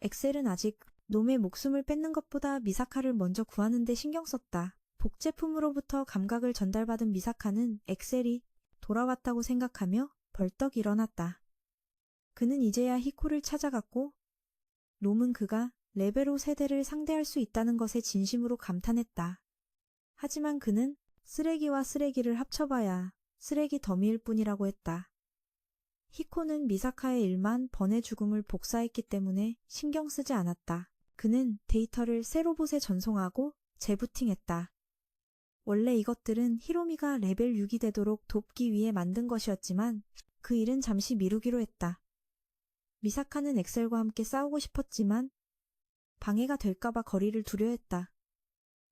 엑셀은 아직 놈의 목숨을 뺏는 것보다 미사카를 먼저 구하는 데 신경 썼다. 복제품으로부터 감각을 전달받은 미사카는 엑셀이 돌아왔다고 생각하며 벌떡 일어났다. 그는 이제야 히코를 찾아갔고 놈은 그가 레벨 5 세대를 상대할 수 있다는 것에 진심으로 감탄했다. 하지만 그는 쓰레기와 쓰레기를 합쳐봐야 쓰레기 더미일 뿐이라고 했다. 히코는 미사카의 일만 번의 죽음을 복사했기 때문에 신경 쓰지 않았다. 그는 데이터를 새 로봇에 전송하고 재부팅했다. 원래 이것들은 히로미가 레벨 6이 되도록 돕기 위해 만든 것이었지만 그 일은 잠시 미루기로 했다. 미사카는 엑셀과 함께 싸우고 싶었지만 방해가 될까봐 거리를 두려했다.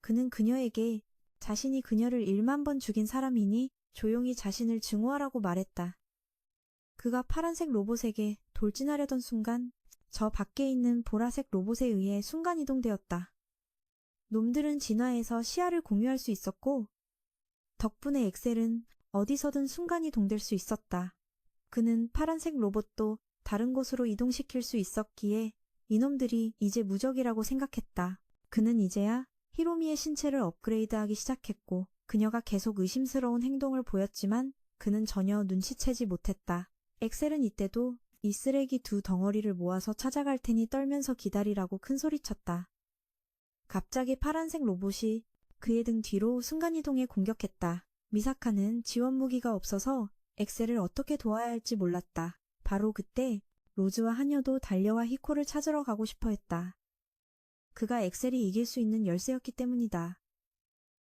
그는 그녀에게 자신이 그녀를 1만 번 죽인 사람이니 조용히 자신을 증오하라고 말했다. 그가 파란색 로봇에게 돌진하려던 순간 저 밖에 있는 보라색 로봇에 의해 순간이동되었다. 놈들은 진화해서 시야를 공유할 수 있었고 덕분에 엑셀은 어디서든 순간이동될 수 있었다. 그는 파란색 로봇도 다른 곳으로 이동시킬 수 있었기에 이놈들이 이제 무적이라고 생각했다. 그는 이제야 히로미의 신체를 업그레이드하기 시작했고 그녀가 계속 의심스러운 행동을 보였지만 그는 전혀 눈치채지 못했다. 엑셀은 이때도 이 쓰레기 두 덩어리를 모아서 찾아갈 테니 떨면서 기다리라고 큰소리쳤다. 갑자기 파란색 로봇이 그의 등 뒤로 순간이동해 공격했다. 미사카는 지원 무기가 없어서 엑셀을 어떻게 도와야 할지 몰랐다. 바로 그때 로즈와 하녀도 달려와 히코를 찾으러 가고 싶어 했다. 그가 엑셀이 이길 수 있는 열쇠였기 때문이다.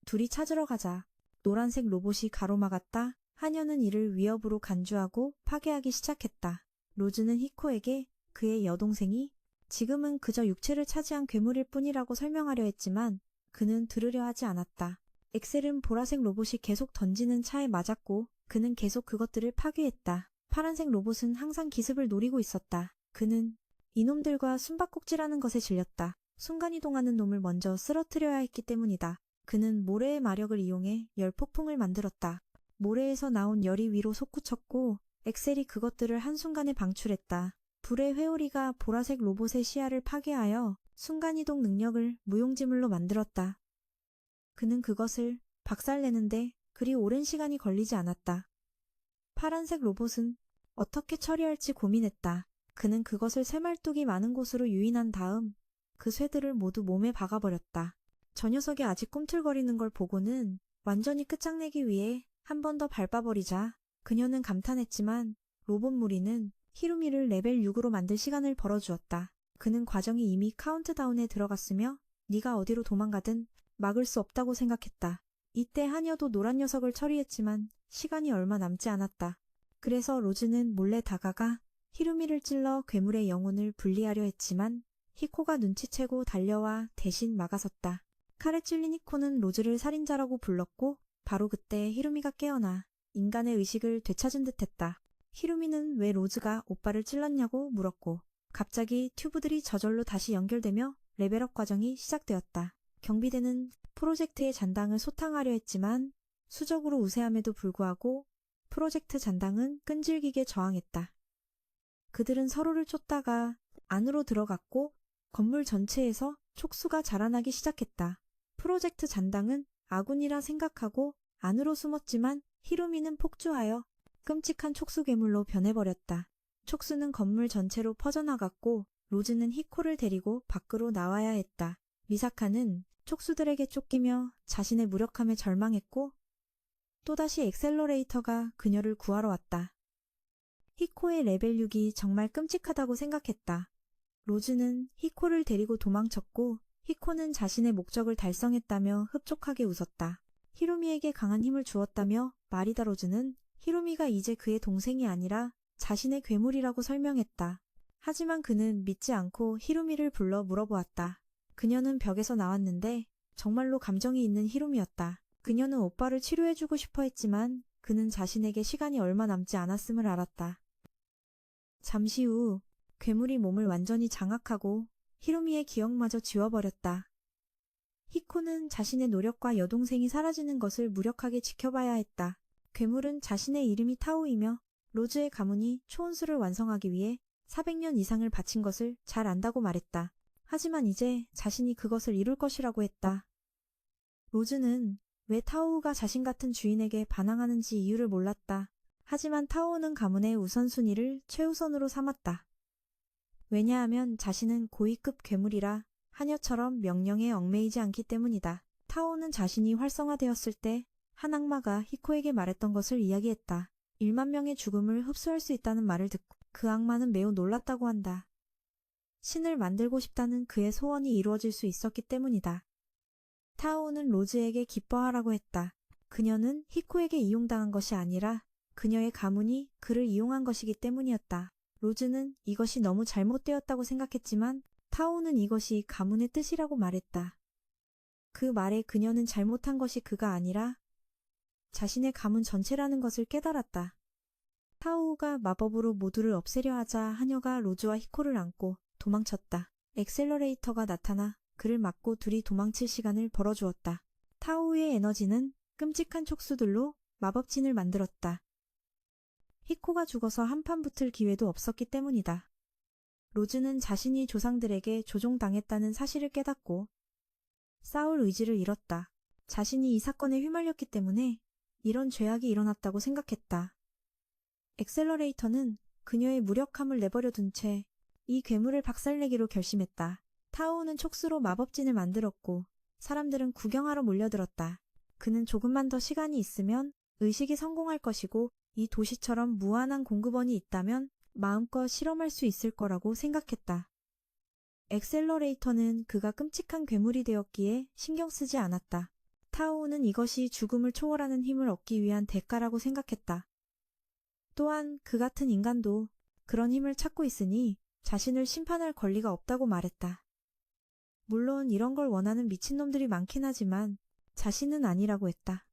둘이 찾으러 가자. 노란색 로봇이 가로막았다. 하녀는 이를 위협으로 간주하고 파괴하기 시작했다. 로즈는 히코에게 그의 여동생이 지금은 그저 육체를 차지한 괴물일 뿐이라고 설명하려 했지만 그는 들으려 하지 않았다. 엑셀은 보라색 로봇이 계속 던지는 차에 맞았고 그는 계속 그것들을 파괴했다. 파란색 로봇은 항상 기습을 노리고 있었다. 그는 이놈들과 숨바꼭질하는 것에 질렸다. 순간이동하는 놈을 먼저 쓰러뜨려야 했기 때문이다. 그는 모래의 마력을 이용해 열폭풍을 만들었다. 모래에서 나온 열이 위로 솟구쳤고 엑셀이 그것들을 한순간에 방출했다. 불의 회오리가 보라색 로봇의 시야를 파괴하여 순간이동 능력을 무용지물로 만들었다. 그는 그것을 박살내는데 그리 오랜 시간이 걸리지 않았다. 파란색 로봇은 어떻게 처리할지 고민했다. 그는 그것을 쇠말뚝이 많은 곳으로 유인한 다음 그 쇠들을 모두 몸에 박아버렸다. 저 녀석이 아직 꿈틀거리는 걸 보고는 완전히 끝장내기 위해 한 번 더 밟아버리자. 그녀는 감탄했지만 로봇 무리는 히루미를 레벨 6으로 만들 시간을 벌어주었다. 그는 과정이 이미 카운트다운에 들어갔으며 네가 어디로 도망가든 막을 수 없다고 생각했다. 이때 하녀도 노란 녀석을 처리했지만 시간이 얼마 남지 않았다. 그래서 로즈는 몰래 다가가 히루미를 찔러 괴물의 영혼을 분리하려 했지만 히코가 눈치채고 달려와 대신 막아섰다. 칼에 찔린 히코는 로즈를 살인자라고 불렀고 바로 그때 히루미가 깨어나 인간의 의식을 되찾은 듯했다. 히루미는 왜 로즈가 오빠를 찔렀냐고 물었고 갑자기 튜브들이 저절로 다시 연결되며 레벨업 과정이 시작되었다. 경비대는 프로젝트의 잔당을 소탕하려 했지만 수적으로 우세함에도 불구하고 프로젝트 잔당은 끈질기게 저항했다. 그들은 서로를 쫓다가 안으로 들어갔고 건물 전체에서 촉수가 자라나기 시작했다. 프로젝트 잔당은 아군이라 생각하고 안으로 숨었지만 히루미는 폭주하여 끔찍한 촉수 괴물로 변해버렸다. 촉수는 건물 전체로 퍼져나갔고 로즈는 히코를 데리고 밖으로 나와야 했다. 미사카는 촉수들에게 쫓기며 자신의 무력함에 절망했고 또다시 엑셀러레이터가 그녀를 구하러 왔다. 히코의 레벨 6이 정말 끔찍하다고 생각했다. 로즈는 히코를 데리고 도망쳤고 히코는 자신의 목적을 달성했다며 흡족하게 웃었다. 히루미에게 강한 힘을 주었다며 마리다 로즈는 히루미가 이제 그의 동생이 아니라 자신의 괴물이라고 설명했다. 하지만 그는 믿지 않고 히루미를 불러 물어보았다. 그녀는 벽에서 나왔는데 정말로 감정이 있는 히루미였다. 그녀는 오빠를 치료해주고 싶어 했지만 그는 자신에게 시간이 얼마 남지 않았음을 알았다. 잠시 후 괴물이 몸을 완전히 장악하고 히루미의 기억마저 지워버렸다. 히코는 자신의 노력과 여동생이 사라지는 것을 무력하게 지켜봐야 했다. 괴물은 자신의 이름이 타오이며 로즈의 가문이 초원수를 완성하기 위해 400년 이상을 바친 것을 잘 안다고 말했다. 하지만 이제 자신이 그것을 이룰 것이라고 했다. 로즈는 왜 타오우가 자신 같은 주인에게 반항하는지 이유를 몰랐다. 하지만 타오우는 가문의 우선순위를 최우선으로 삼았다. 왜냐하면 자신은 고위급 괴물이라 하녀처럼 명령에 얽매이지 않기 때문이다. 타오우는 자신이 활성화되었을 때 한 악마가 히코에게 말했던 것을 이야기했다. 1만 명의 죽음을 흡수할 수 있다는 말을 듣고 그 악마는 매우 놀랐다고 한다. 신을 만들고 싶다는 그의 소원이 이루어질 수 있었기 때문이다. 타오우는 로즈에게 기뻐하라고 했다. 그녀는 히코에게 이용당한 것이 아니라 그녀의 가문이 그를 이용한 것이기 때문이었다. 로즈는 이것이 너무 잘못되었다고 생각했지만 타오우는 이것이 가문의 뜻이라고 말했다. 그 말에 그녀는 잘못한 것이 그가 아니라 자신의 가문 전체라는 것을 깨달았다. 타오우가 마법으로 모두를 없애려 하자 하녀가 로즈와 히코를 안고 도망쳤다. 엑셀러레이터가 나타나 그를 막고 둘이 도망칠 시간을 벌어주었다. 타오우의 에너지는 끔찍한 촉수들로 마법진을 만들었다. 히코가 죽어서 한판 붙을 기회도 없었기 때문이다. 로즈는 자신이 조상들에게 조종당했다는 사실을 깨닫고 싸울 의지를 잃었다. 자신이 이 사건에 휘말렸기 때문에 이런 죄악이 일어났다고 생각했다. 엑셀러레이터는 그녀의 무력함을 내버려 둔 채 이 괴물을 박살내기로 결심했다. 타오우는 촉수로 마법진을 만들었고 사람들은 구경하러 몰려들었다. 그는 조금만 더 시간이 있으면 의식이 성공할 것이고 이 도시처럼 무한한 공급원이 있다면 마음껏 실험할 수 있을 거라고 생각했다. 엑셀러레이터는 그가 끔찍한 괴물이 되었기에 신경 쓰지 않았다. 타오우는 이것이 죽음을 초월하는 힘을 얻기 위한 대가라고 생각했다. 또한 그 같은 인간도 그런 힘을 찾고 있으니 자신을 심판할 권리가 없다고 말했다. 물론 이런 걸 원하는 미친놈들이 많긴 하지만 자신은 아니라고 했다.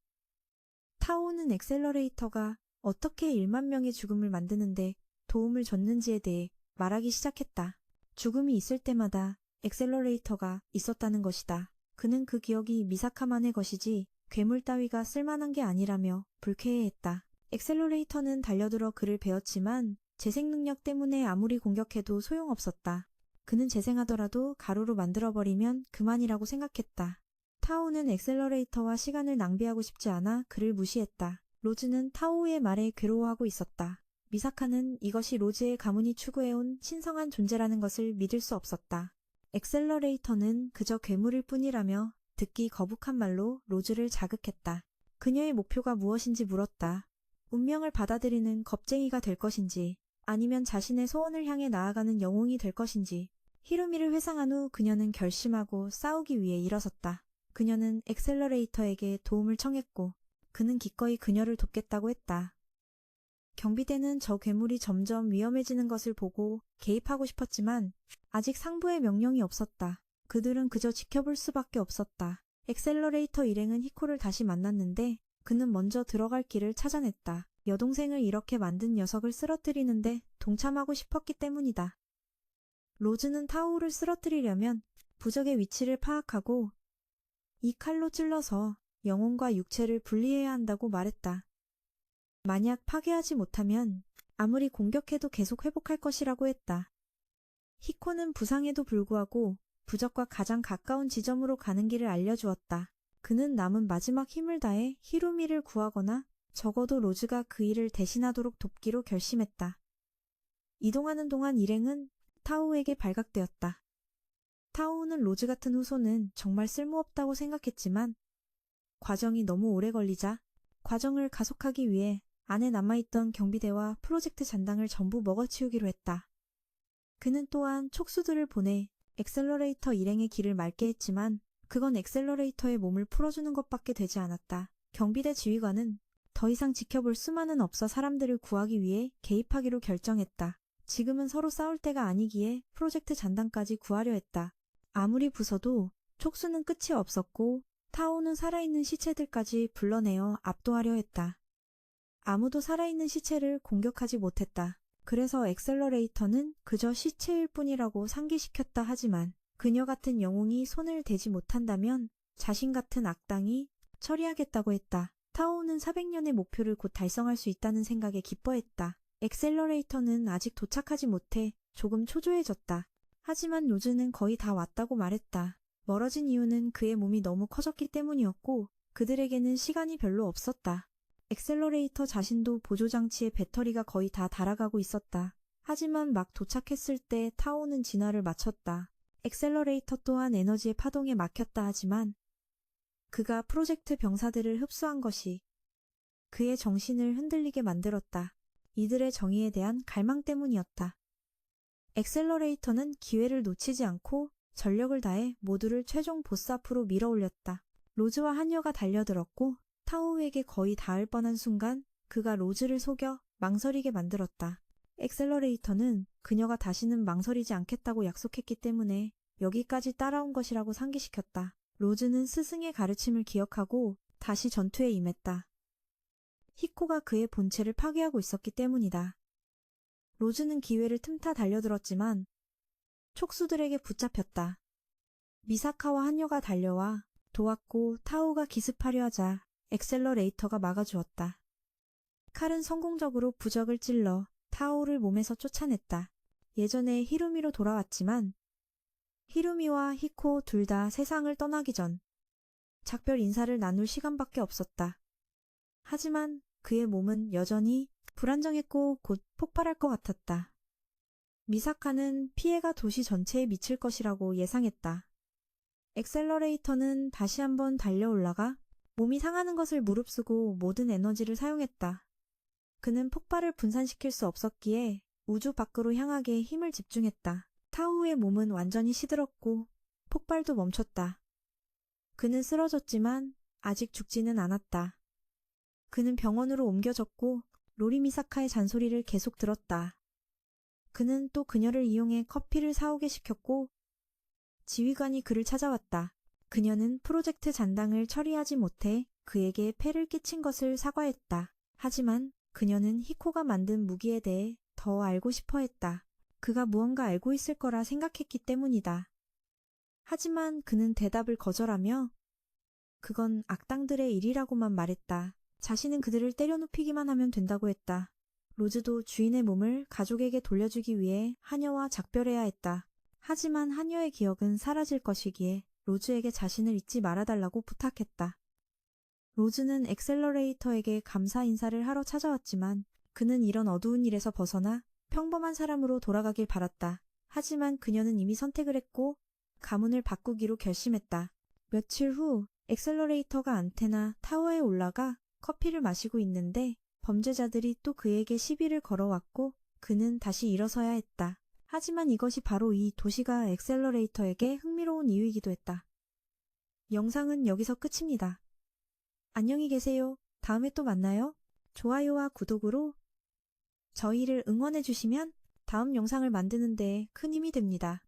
타오우는 엑셀러레이터가 어떻게 1만 명의 죽음을 만드는데 도움을 줬는지에 대해 말하기 시작했다. 죽음이 있을 때마다 엑셀러레이터가 있었다는 것이다. 그는 그 기억이 미사카만의 것이지 괴물 따위가 쓸만한 게 아니라며 불쾌해했다. 엑셀러레이터는 달려들어 그를 베었지만 재생 능력 때문에 아무리 공격해도 소용없었다. 그는 재생하더라도 가루로 만들어버리면 그만이라고 생각했다. 타오는 엑셀러레이터와 시간을 낭비하고 싶지 않아 그를 무시했다. 로즈는 타오의 말에 괴로워하고 있었다. 미사카는 이것이 로즈의 가문이 추구해온 신성한 존재라는 것을 믿을 수 없었다. 엑셀러레이터는 그저 괴물일 뿐이라며 듣기 거북한 말로 로즈를 자극했다. 그녀의 목표가 무엇인지 물었다. 운명을 받아들이는 겁쟁이가 될 것인지 아니면 자신의 소원을 향해 나아가는 영웅이 될 것인지. 히로미를 회상한 후 그녀는 결심하고 싸우기 위해 일어섰다. 그녀는 엑셀러레이터에게 도움을 청했고 그는 기꺼이 그녀를 돕겠다고 했다. 경비대는 저 괴물이 점점 위험해지는 것을 보고 개입하고 싶었지만 아직 상부의 명령이 없었다. 그들은 그저 지켜볼 수밖에 없었다. 엑셀러레이터 일행은 히코를 다시 만났는데 그는 먼저 들어갈 길을 찾아냈다. 여동생을 이렇게 만든 녀석을 쓰러뜨리는데 동참하고 싶었기 때문이다. 로즈는 타오를 쓰러뜨리려면 부적의 위치를 파악하고 이 칼로 찔러서 영혼과 육체를 분리해야 한다고 말했다. 만약 파괴하지 못하면 아무리 공격해도 계속 회복할 것이라고 했다. 히코는 부상에도 불구하고 부적과 가장 가까운 지점으로 가는 길을 알려주었다. 그는 남은 마지막 힘을 다해 히로미를 구하거나 적어도 로즈가 그 일을 대신하도록 돕기로 결심했다. 이동하는 동안 일행은 타오에게 발각되었다. 타오는 로즈 같은 후손은 정말 쓸모없다고 생각했지만 과정이 너무 오래 걸리자 과정을 가속하기 위해 안에 남아있던 경비대와 프로젝트 잔당을 전부 먹어치우기로 했다. 그는 또한 촉수들을 보내 엑셀러레이터 일행의 길을 막게 했지만 그건 엑셀러레이터의 몸을 풀어주는 것밖에 되지 않았다. 경비대 지휘관은 더 이상 지켜볼 수만은 없어 사람들을 구하기 위해 개입하기로 결정했다. 지금은 서로 싸울 때가 아니기에 프로젝트 잔당까지 구하려 했다. 아무리 부숴도 촉수는 끝이 없었고 타오는 살아있는 시체들까지 불러내어 압도하려 했다. 아무도 살아있는 시체를 공격하지 못했다. 그래서 엑셀러레이터는 그저 시체일 뿐이라고 상기시켰다 하지만 그녀 같은 영웅이 손을 대지 못한다면 자신 같은 악당이 처리하겠다고 했다. 타오는 400년의 목표를 곧 달성할 수 있다는 생각에 기뻐했다. 엑셀러레이터는 아직 도착하지 못해 조금 초조해졌다. 하지만 로즈는 거의 다 왔다고 말했다. 멀어진 이유는 그의 몸이 너무 커졌기 때문이었고 그들에게는 시간이 별로 없었다. 엑셀러레이터 자신도 보조장치의 배터리가 거의 다 닳아가고 있었다. 하지만 막 도착했을 때 타오는 진화를 마쳤다. 엑셀러레이터 또한 에너지의 파동에 막혔다 하지만 그가 프로젝트 병사들을 흡수한 것이 그의 정신을 흔들리게 만들었다. 이들의 정의에 대한 갈망 때문이었다. 엑셀러레이터는 기회를 놓치지 않고 전력을 다해 모두를 최종 보스 앞으로 밀어올렸다. 로즈와 한여가 달려들었고 타오에게 거의 닿을 뻔한 순간 그가 로즈를 속여 망설이게 만들었다. 엑셀러레이터는 그녀가 다시는 망설이지 않겠다고 약속했기 때문에 여기까지 따라온 것이라고 상기시켰다. 로즈는 스승의 가르침을 기억하고 다시 전투에 임했다. 히코가 그의 본체를 파괴하고 있었기 때문이다. 로즈는 기회를 틈타 달려들었지만 촉수들에게 붙잡혔다. 미사카와 한여가 달려와 도왔고 타오가 기습하려 하자 엑셀러레이터가 막아주었다. 칼은 성공적으로 부적을 찔러 타오를 몸에서 쫓아냈다. 예전에 히루미로 돌아왔지만 히루미와 히코 둘 다 세상을 떠나기 전 작별 인사를 나눌 시간밖에 없었다. 하지만 그의 몸은 여전히 불안정했고 곧 폭발할 것 같았다. 미사카는 피해가 도시 전체에 미칠 것이라고 예상했다. 엑셀러레이터는 다시 한번 달려올라가 몸이 상하는 것을 무릅쓰고 모든 에너지를 사용했다. 그는 폭발을 분산시킬 수 없었기에 우주 밖으로 향하게 힘을 집중했다. 타오의 몸은 완전히 시들었고 폭발도 멈췄다. 그는 쓰러졌지만 아직 죽지는 않았다. 그는 병원으로 옮겨졌고 로리 미사카의 잔소리를 계속 들었다. 그는 또 그녀를 이용해 커피를 사오게 시켰고 지휘관이 그를 찾아왔다. 그녀는 프로젝트 잔당을 처리하지 못해 그에게 폐를 끼친 것을 사과했다. 하지만 그녀는 히코가 만든 무기에 대해 더 알고 싶어 했다. 그가 무언가 알고 있을 거라 생각했기 때문이다. 하지만 그는 대답을 거절하며 그건 악당들의 일이라고만 말했다. 자신은 그들을 때려눕히기만 하면 된다고 했다. 로즈도 주인의 몸을 가족에게 돌려주기 위해 한여와 작별해야 했다. 하지만 한여의 기억은 사라질 것이기에 로즈에게 자신을 잊지 말아달라고 부탁했다. 로즈는 엑셀러레이터에게 감사 인사를 하러 찾아왔지만 그는 이런 어두운 일에서 벗어나 평범한 사람으로 돌아가길 바랐다. 하지만 그녀는 이미 선택을 했고 가문을 바꾸기로 결심했다. 며칠 후 엑셀러레이터가 안테나 타워에 올라가 커피를 마시고 있는데 범죄자들이 또 그에게 시비를 걸어왔고 그는 다시 일어서야 했다. 하지만 이것이 바로 이 도시가 엑셀러레이터에게 흥미로운 이유이기도 했다. 영상은 여기서 끝입니다. 안녕히 계세요. 다음에 또 만나요. 좋아요와 구독으로 저희를 응원해주시면 다음 영상을 만드는 데 큰 힘이 됩니다.